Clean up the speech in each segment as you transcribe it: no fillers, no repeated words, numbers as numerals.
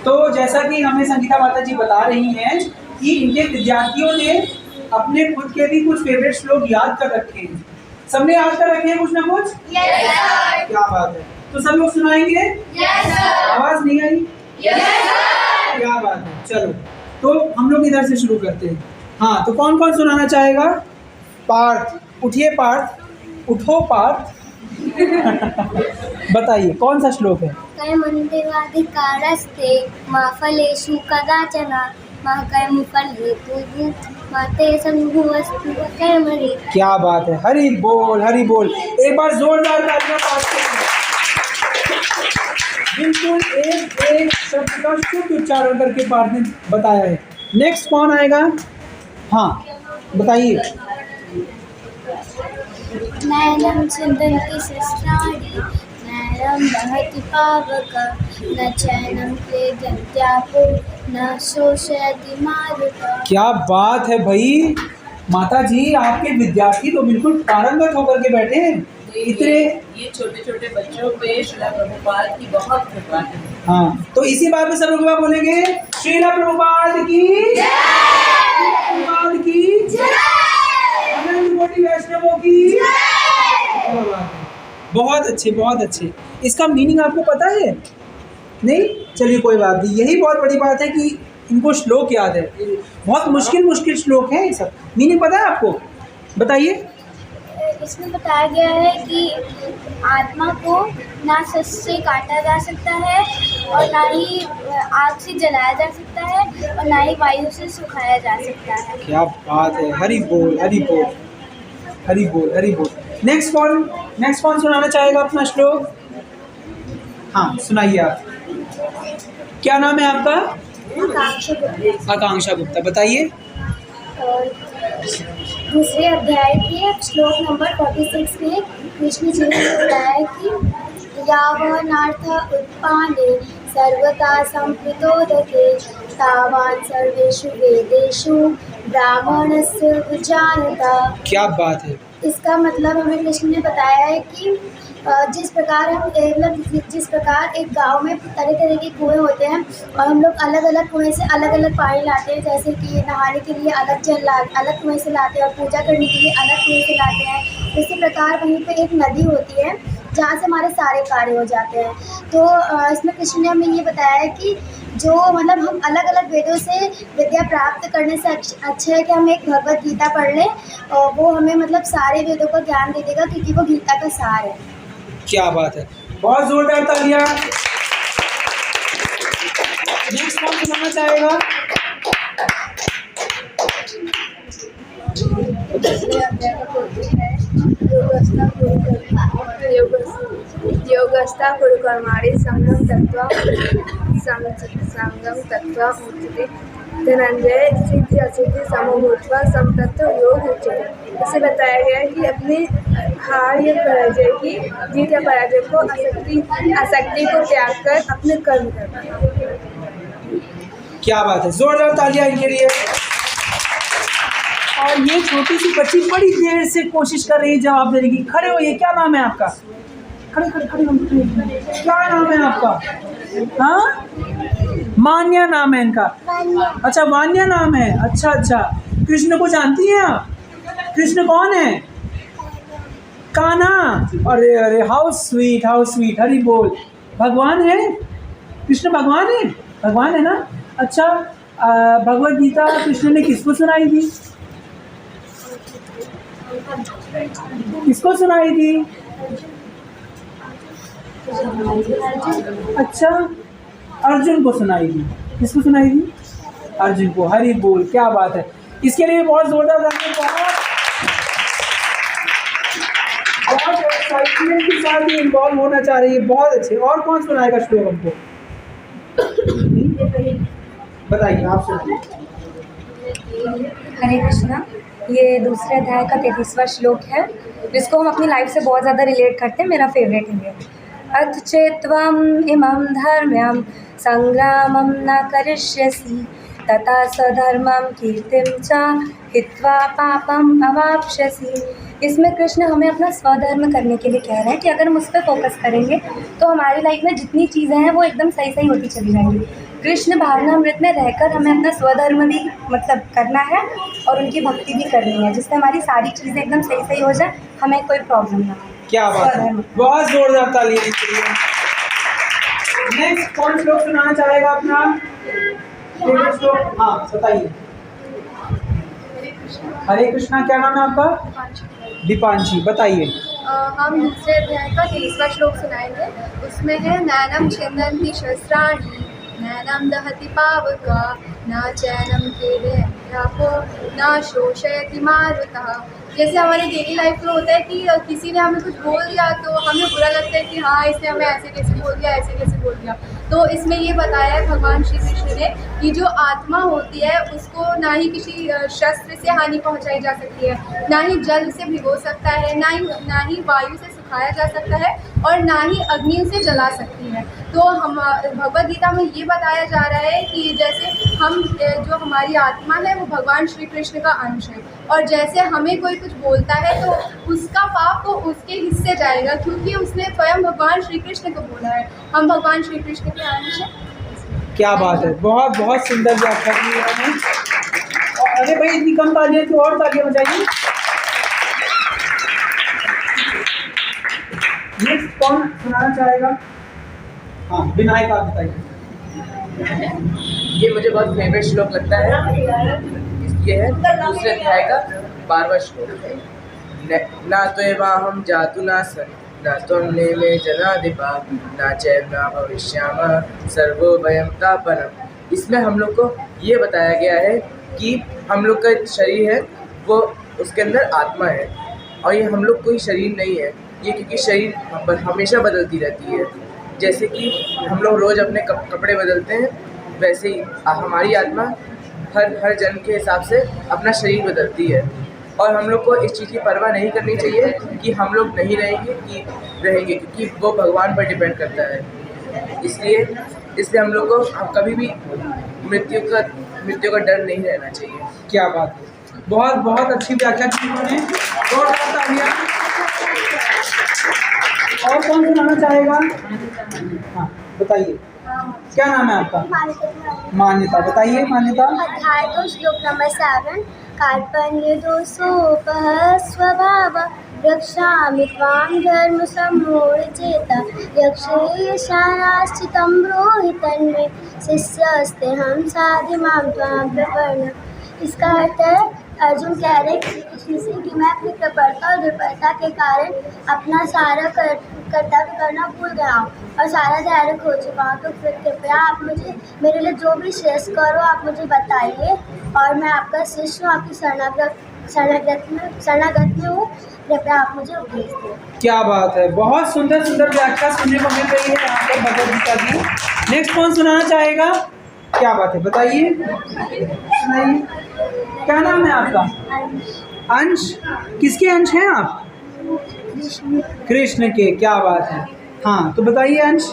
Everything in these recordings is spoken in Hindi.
तो जैसा कि हमें संगीता माता जी बता रही हैं कि इनके विद्यार्थियों ने अपने खुद के भी कुछ फेवरेट श्लोक याद कर रखे हैं। सबने याद कर रखे हैं कुछ ना कुछ? Yes sir. क्या बात है। तो सब लोग सुनाएंगे? Yes sir. आवाज नहीं आई? Yes sir. क्या बात है। चलो तो हम लोग इधर से शुरू करते हैं। हाँ, तो कौन कौन सुनाना चाहेगा? पार्थ, उठिए पार्थ, उठो पार्थ। बताइए कौन सा श्लोक है? कर्मण्येवाधिकारस्ते मा फलेषु कदाचन मा कर्मफलेषु मा ते संभवस्तु कर्मणि। क्या बात है। हरि बोल, हरि बोल। एक बार जोरदार तालियां पाते हैं। बिल्कुल एक एक शब्द का शुद्ध उच्चारण करके पार्थ ने बताया है। नेक्स्ट कौन आएगा? हाँ बताइए। नैनं छिन्दन्ति शस्त्राणि नैनं दहति पावक न चैनं क्लेदन्त्यापो न शोषयति मारुतः। क्या बात है भाई। माता जी आपके विद्यार्थी तो बिल्कुल पारंगत होकर के बैठे हैं। इतने ये छोटे छोटे बच्चों पे श्रीला प्रभुपाद की बहुत कृपा है। हाँ, तो इसी बात में सब लोग क्या बोलेंगे? श्रीला प्रभुपाद की जय, प्रभुपाद की जय, अनंत कोटि वैष्णवों की जय। बहुत अच्छे, बहुत अच्छे। इसका मीनिंग आपको पता है? नहीं? चलिए कोई बात नहीं। यही बहुत बड़ी बात है कि इनको श्लोक याद है। बहुत मुश्किल मुश्किल श्लोक है ये सब। मीनिंग पता है आपको? बताइए। इसमें बताया गया है कि आत्मा को ना शस्त्र से काटा जा सकता है और ना ही आग से जलाया जा सकता है और ना ही वायु से सुखाया जा सकता है। क्या बात है। हरि बोल, हरि बोल, हरि बोल, हरि बोल। नेक्स्ट कौन सुनाना चाहेगा अपना श्लोक? हाँ सुनाइए आप। क्या नाम है आपका? आकांक्षा गुप्ता। बताइए। दूसरे अध्याय के श्लोक नंबर 46 में कृष्ण जी ने बताया कि यावनार्थ उत्पाने सर्वथा संप्रतोदते तावान् सर्वेषु वेदेषु ब्राह्मणस्य विजानता। क्या बात है। इसका मतलब हमें कृष्ण ने बताया है कि जिस प्रकार हम मतलब जिस प्रकार एक गांव में तरह तरह के कुएं होते हैं और हम लोग अलग अलग कुएं से अलग अलग पानी लाते हैं, जैसे कि नहाने के लिए अलग अलग कुएं से लाते हैं और पूजा करने के लिए अलग कुएं से लाते हैं। इसी प्रकार वहीं पे एक नदी होती है जहाँ से हमारे सारे कार्य हो जाते हैं। तो इसमें कृष्ण ने हमें ये बताया है कि जो मतलब हम अलग अलग वेदों से विद्या प्राप्त करने से अच्छा है कि हम एक भगवत गीता पढ़ लें और वो हमें मतलब सारे वेदों का ज्ञान दे देगा, क्योंकि वो गीता का सार है। क्या बात है। बहुत जोरदार तालियां। नेक्स्ट कौन सुनाना चाहेगा? योगस्था कुरु कर्माणि संगम तत्त्वा उच्यते धनंजय सिद्धि असिद्धि समो भूत्वा समतत्व योग उच्यते। इसे बताया गया है कि अपने हार या पराजय की जीत या पराजय को आसक्ति को त्याग कर अपने कर्म करना। क्या बात है। जोरदार तालियां इनके लिए। और ये छोटी सी बच्ची बड़ी देर से कोशिश कर रही है जवाब देने की। खड़े होइए। क्या नाम है आपका? खड़े खड़े खड़े खड़े। क्या नाम है आपका? हाँ, मान्या नाम है इनका। अच्छा वान्या नाम है। अच्छा अच्छा। कृष्ण को जानती हैं आप? कृष्ण कौन है? कान्हा। अरे अरे, how sweet, how sweet. Hari बोल। भगवान है? कृष्ण भगवान है? भगवान है ना? अच्छा, भगवत गीता कृष्ण ने किसको सुनाई थी? किसको सुनाई थी? अच्छा, अर्जुन को सुनाई थी। किसको सुनाई थी? अर्जुन को। हरि बोल। क्या बात है। इसके लिए बहुत जोरदार बहुत एक्साइटमेंट के साथ ये इन्वॉल्व होना चाह रही है। बहुत अच्छे। और कौन सुनाएगा श्लोक हमको? बताइए, आप सुनाइए। हरे कृष्णा। ये दूसरे अध्याय का 33वां श्लोक है, जिसको हम अपनी लाइफ से बहुत ज़्यादा रिलेट करते हैं। मेरा फेवरेट है ये। अथ चेत्त्वम् इमं धर्म्यं संग्रामं न करिष्यसि तथा स्वधर्मं कीर्तिं च हित्वा पापम् अवाप्स्यसि इसमें कृष्ण हमें अपना स्वधर्म करने के लिए कह रहे हैं कि अगर हम उस पर फोकस करेंगे तो हमारी लाइफ में जितनी चीज़ें हैं वो एकदम सही सही होती चली जाएंगी। कृष्ण भावनामृत में रहकर हमें अपना स्वधर्म भी मतलब करना है और उनकी भक्ति भी करनी है, जिससे हमारी सारी चीज़ें एकदम सही सही हो जाए, हमें कोई प्रॉब्लम ना हो। क्या बात है, बहुत जोरदार तालियां दीजिए। नेक्स्ट कौन श्लोक सुनाना चाहेगा अपना फेवरेट श्लोक? हाँ बताइए। हरे कृष्णा, क्या नाम है आपका? दीपांशी, बताइए। हम दूसरे अध्याय का 23वां श्लोक सुनाएंगे। उसमें है नैनम छिन्दन्ति शस्त्राणि नैनम दहति पावका न चैनम खेदयापो न शोषयति मारुतः। जैसे हमारे डेली लाइफ में होता है कि किसी ने हमें कुछ बोल दिया तो हमें बुरा लगता है कि हाँ इसने हमें ऐसे कैसे बोल दिया, ऐसे कैसे बोल दिया। तो इसमें ये बताया है भगवान श्री कृष्ण ने कि जो आत्मा होती है उसको ना ही किसी शस्त्र से हानि पहुंचाई जा सकती है, ना ही जल से भिगो सकता है, ना ही वायु से सुखाया जा सकता है और ना ही अग्नि से जला सकती है। तो हम भगवद गीता में ये बताया जा रहा है कि जैसे हम जो हमारी आत्मा है वो भगवान श्री कृष्ण का अंश है, और जैसे हमें कोई कुछ बोलता है तो उसका पाप तो उसके हिस्से जाएगा, क्योंकि उसने स्वयं भगवान श्री कृष्ण को बोला है। हम भगवान श्री कृष्ण के अंश हैं। क्या बात है, बहुत बहुत सुंदर व्याख्या की आपने। अरे भाई इतनी कम तालियां तो और तालियां बजाइए। नेक्स्ट कौन सुनाना चाहेगा? हाँ विनायक, आप बताइए। ये मुझे बहुत फेवरेट श्लोक लगता है। ये है दूसरे अध्याय का 12वां श्लोक। ना त्वेवाहं जातु नासन् न त्वं नेमे जनाधिपा न चैव भविष्यामः सर्वो वयं तापनम्। इसमें हम लोग को ये बताया गया है कि हम लोग का शरीर है वो उसके अंदर आत्मा है, और ये हम लोग कोई शरीर नहीं है। ये क्योंकि शरीर हमेशा बदलती रहती है, जैसे कि हम लोग रोज़ अपने कपड़े बदलते हैं, वैसे ही हमारी आत्मा हर जन्म के हिसाब से अपना शरीर बदलती है। और हम लोग को इस चीज़ की परवाह नहीं करनी चाहिए कि हम लोग नहीं रहेंगे कि रहेंगे, क्योंकि वो भगवान पर डिपेंड करता है। इसलिए हम लोग को कभी भी मृत्यु का डर नहीं रहना चाहिए। क्या बात है, बहुत बहुत अच्छी व्याख्या की उन्होंने। और कौन सुनाना चाहेगा? हाँ बताइए, क्या नाम है आपका? मान्यता, बताइए मान्यता। अध्याय 2 श्लोक नंबर 7। कार्पण्य दोषोपह स्वभाव रक्षामि त्वां धर्म सम्मूढचेत यक्षेशानाश्चितं ब्रूहि तन्मे शिष्यस्ते हम साधि मां त्वां प्रपन्न। इसका अर्थ है अर्जुन कह रहे कृष्ण से कि मैं अपनी प्रपरता और दुर्बलता के कारण अपना सारा कर्तव्य करना भूल गया हूँ और सारा धैर्य खो चुका हूँ। तो फिर कृपया आप मुझे मेरे लिए जो भी श्रेष्ठ करो आप मुझे बताइए, और मैं आपका शिष्य हूँ, आपकी शरणागत में हूँ। कृपया आप मुझे उपदेश दें। क्या बात है, बहुत सुंदर सुंदर व्याख्या सुनने को मिल रही है यहाँ पर भगवद गीता की। नेक्स्ट कौन सुनाना चाहेगा? क्या बात है, बताइए। सुनाइए, क्या नाम है आपका? अंश। किसके अंश हैं आप? कृष्ण के। क्या बात है। हाँ तो बताइए अंश।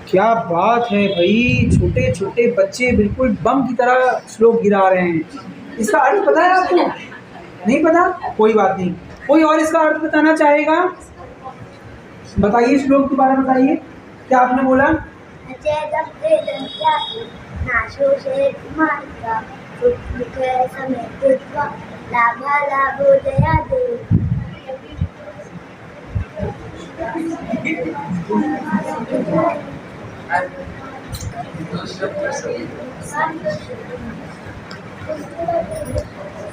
क्या बात है भाई, छोटे छोटे बच्चे बिल्कुल बम की तरह श्लोक गिरा रहे हैं। इसका अर्थ पता है आपको? नहीं पता? कोई बात नहीं। कोई और इसका अर्थ बताना चाहेगा? बताइए, श्लोक के बारे में बताइए, क्या आपने बोला?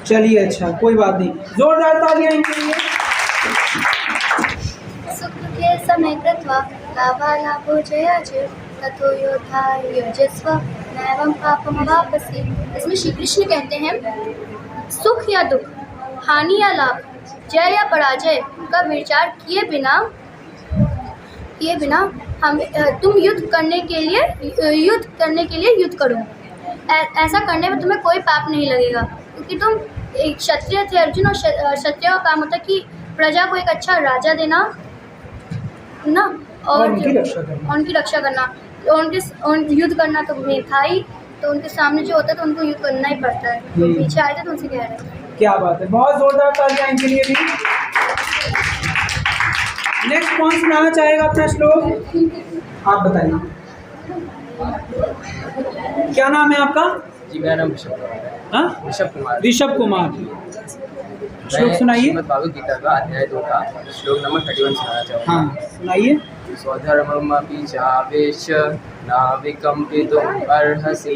चलिए अच्छा, कोई बात नहीं, जोरदार तालियां इनके लिए। सुख के समय कृत्वा लाभालाभो जयाजय ततो योद्धा युजस्व नैवं पापमवाप्स्यसि। इसमें श्री कृष्ण कहते हैं सुख या दुख, हानि या लाभ, जय या पराजय का विचार किए बिना हम तुम युद्ध करने के लिए युद्ध करो। ऐसा करने में तुम्हें कोई पाप नहीं लगेगा, क्योंकि तुम एक क्षत्रिय थे अर्जुन, और क्षत्रिय का काम होता है कि प्रजा को एक अच्छा राजा देना ना, और उनकी रक्षा करना। उनकी रक्षा करना। तो युद्ध करना तो में था ही, तो उनके सामने जो होता है तो उनको युद्ध करना ही पड़ता है। तो पीछे आए थे तो उनसे कह रहे हैं। क्या बात है, बहुत जोरदार तालियां इनके लिए भी। नेक्स्ट कौन सुनाना चाहेगा अपना श्लोक? आप बताइए, क्या नाम है आपका? जी मेरा नाम ऋषभ कुमार है। हाँ, ऋषभ कुमार। ऋषभ कुमार। श्लोक मैं सुनाइए। श्रीमद् भागवत गीता का अध्याय 2 का श्लोक नंबर 31 सुनाना चाहूँगा। हाँ, सुनाइए। स्वधर्ममपि चावेश नाविकम्पितुम् अर्हसि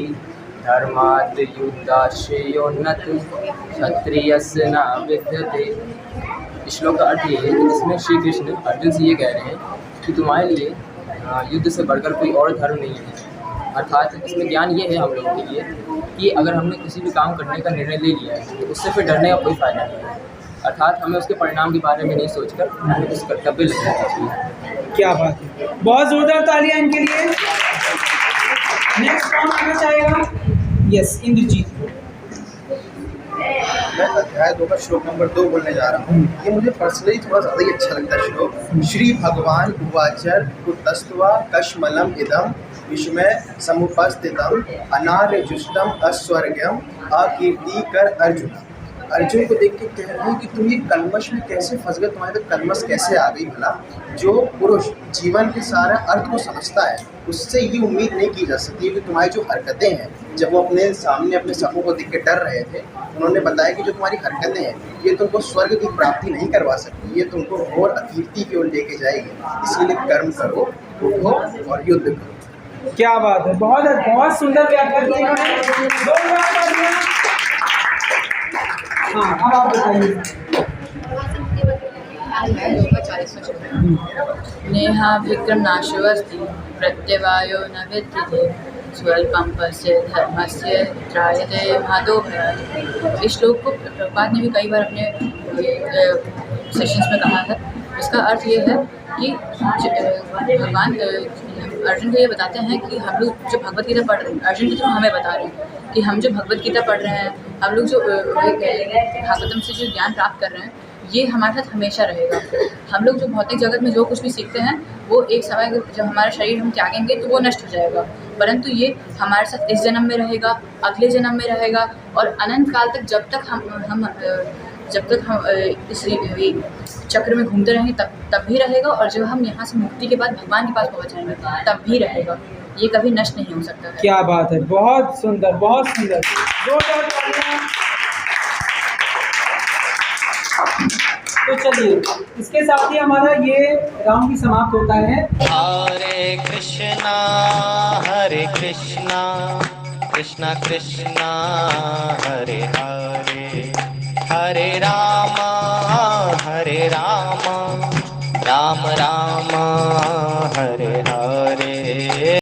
धर्माद् युद्धाश्रेयोन्नत क्षत्रियस्य न विद्यते। इस श्लोक का अर्थ ये है कि इसमें श्री कृष्ण अर्जुन से ये कह रहे हैं कि तुम्हारे लिए युद्ध से बढ़कर कोई और धर्म नहीं है। अर्थात इसमें ज्ञान ये है हम लोगों के लिए कि अगर हमने किसी भी काम करने का निर्णय ले लिया है तो उससे फिर डरने का कोई फ़ायदा नहीं है। अर्थात हमें उसके परिणाम के बारे में नहीं सोचकर हमें उस कर्तव्य ले लेना चाहिए। क्या बात है, बहुत जोरदार तालियां इनके लिए। नेक्स्ट कौन आना चाहेगा? यस, इंद्रजीत। मैं अध्याय 2 का श्लोक नंबर 2 बोलने जा रहा हूँ। ये मुझे पर्सनली थोड़ा ज़्यादा ही अच्छा लगता है श्लोक। श्री भगवान उवाचर कुतस्त्वा कश्मलम इदम विस्मय समुपस्थितम अनार्यजुष्टम अस्वर्ग्यम अकीर्ति कर अर्जुन। अर्जुन को देख के कह रहे हैं कि तुम ये कलमश में कैसे फंस गए, तुम्हारे तक कलमश कैसे आ गई भला। जो पुरुष जीवन के सारा अर्थ को समझता है उससे ये उम्मीद नहीं की जा सकती कि तुम्हारी जो हरकतें हैं, जब वो अपने सामने अपने सपनों को देख के डर रहे थे, उन्होंने बताया कि जो तुम्हारी हरकतें हैं ये तुमको स्वर्ग की प्राप्ति नहीं करवा सकती, ये तुमको घोर अकीर्ति की ओर लेके जाएगी। इसीलिए कर्म करो, उठो और युद्ध करो। क्या बात है, बहुत सुंदर व्याख्या की इन्होंने। जोरदार तालियां। हाँ, अब आप बताइए। नेहा विक्रम नाशोऽस्ति प्रत्यवायो न विद्यते स्वल्पं पश्य धर्मस्य त्रायते माधो भयात्। इस श्लोक को प्रभुपाद ने भी कई बार अपने सेशंस में कहा है। इसका अर्थ ये है कि भगवान अर्जुन को ये बताते हैं कि हम लोग जो भगवत गीता पढ़ रहे हैं, अर्जुन के थ्रू हमें बता रहे हैं कि हम जो भगवत गीता पढ़ रहे हैं, हम लोग जो भागवतम से जो ज्ञान प्राप्त कर रहे हैं, ये हमारे साथ हमेशा रहेगा। हम लोग जो भौतिक जगत में जो कुछ भी सीखते हैं वो एक समय जब हमारा शरीर हम त्यागेंगे तो वो नष्ट हो जाएगा, परंतु ये हमारे साथ इस जन्म में रहेगा, अगले जन्म में रहेगा और अनंत काल तक जब तक हम इस चक्र में घूमते रहेंगे तब भी रहेगा, और जब हम यहाँ से मुक्ति के बाद भगवान के पास पहुँच जाएंगे तब भी रहेगा। ये कभी नष्ट नहीं हो सकता है। क्या बात है, बहुत सुंदर, बहुत सुंदर। जोरदार तालियां। तो चलिए, इसके साथ ही हमारा ये राउंड भी समाप्त होता है। हरे कृष्णा कृष्णा कृष्णा हरे हरे, हरे राम राम राम हरे हरे।